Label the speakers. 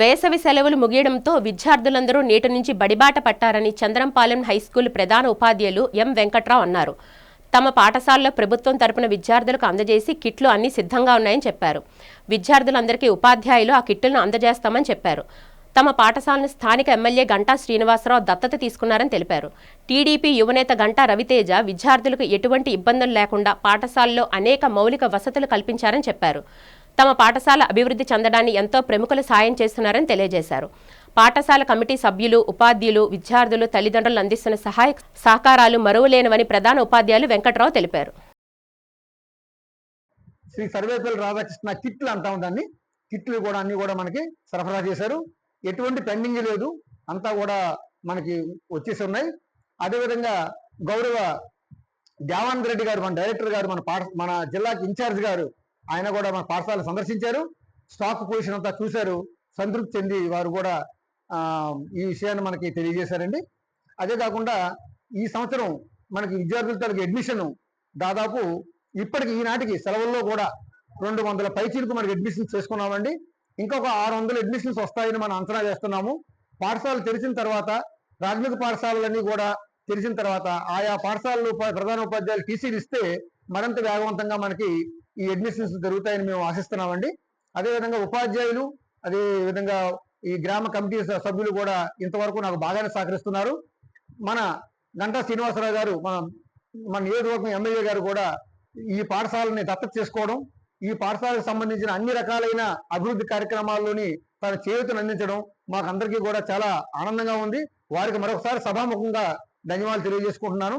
Speaker 1: వేసవి సెలవులు ముగియడంతో విద్యార్థులందరూ నేటి నుంచి బడిబాట పట్టారని చంద్రంపాలెం హైస్కూల్ ప్రధాన ఉపాధ్యాయులు ఎం వెంకట్రావు అన్నారు. తమ పాఠశాలలో ప్రభుత్వం తరపున విద్యార్థులకు అందజేసి కిట్లు అన్ని సిద్ధంగా ఉన్నాయని చెప్పారు. విద్యార్థులందరికీ ఉపాధ్యాయులు ఆ కిట్లను అందజేస్తామని చెప్పారు. తమ పాఠశాలను స్థానిక ఎమ్మెల్యే గంటా శ్రీనివాసరావు దత్తత తీసుకున్నారని తెలిపారు. టీడీపీ యువనేత గంటా రవితేజ విద్యార్థులకు ఎటువంటి ఇబ్బందులు లేకుండా పాఠశాలలో అనేక మౌలిక వసతులు కల్పించారని చెప్పారు. తమ పాఠశాల అభివృద్ధి చెందడాన్ని ఎంతో ప్రముఖులు సాయం చేస్తున్నారని తెలియజేశారు. పాఠశాల కమిటీ సభ్యులు, ఉపాధ్యాయులు, విద్యార్థులు, తల్లిదండ్రులు అందిస్తున్న సహాయ సహకారాలు మరువలేనివని ప్రధాన ఉపాధ్యాయులు వెంకట్రావు తెలిపారు.
Speaker 2: శ్రీ సర్వేపల్లి రాధాకృష్ణ కిట్లు అంటాం దాన్ని. కిట్లు కూడా అన్ని కూడా మనకి సరఫరా చేశారు. ఎటువంటి పెండింగ్ లేదు, అంతా కూడా మనకి వచ్చేసి ఉన్నాయి. అదేవిధంగా గౌరవ దేవానంద రెడ్డి గారు, మన డైరెక్టర్ గారు, మన జిల్లాకి ఇన్ఛార్జ్ గారు, ఆయన కూడా మన పాఠశాల సందర్శించారు. స్టాక్ పొజిషన్ అంతా చూశారు, సంతృప్తి చెంది వారు కూడా ఈ విషయాన్ని మనకి తెలియజేశారండి. అదే కాకుండా ఈ సంవత్సరం మనకి విద్యార్థుల తరగతి అడ్మిషన్ దాదాపు ఇప్పటికి ఈనాటికి సెలవుల్లో కూడా 200 పైచీలకు మనకి అడ్మిషన్స్ చేసుకున్నామండి. ఇంకొక 600 అడ్మిషన్స్ వస్తాయని మనం అంచనా వేస్తున్నాము. పాఠశాలలు తెరిచిన తర్వాత, ప్రాథమిక పాఠశాలలన్నీ కూడా తెరిచిన తర్వాత ఆయా పాఠశాలలు ప్రధాన ఉపాధ్యాయులు టీసీలు ఇస్తే మరింత వేగవంతంగా మనకి ఈ అడ్మిషన్స్ జరుగుతాయని మేము ఆశిస్తున్నామండి. అదేవిధంగా ఉపాధ్యాయులు, అదే విధంగా ఈ గ్రామ కమిటీ సభ్యులు కూడా ఇంతవరకు నాకు బాగానే సహకరిస్తున్నారు. మన గంటా శ్రీనివాసరావు గారు, మన నియోజకవర్గం ఎమ్మెల్యే గారు కూడా ఈ పాఠశాలని దత్తత చేసుకోవడం, ఈ పాఠశాలకు సంబంధించిన అన్ని రకాలైన అభివృద్ధి కార్యక్రమాల్లోని తన చేయూతను అందించడం మాకు అందరికీ కూడా చాలా ఆనందంగా ఉంది. వారికి మరొకసారి సభాముఖంగా ధన్యవాదాలు తెలియజేసుకుంటున్నాను.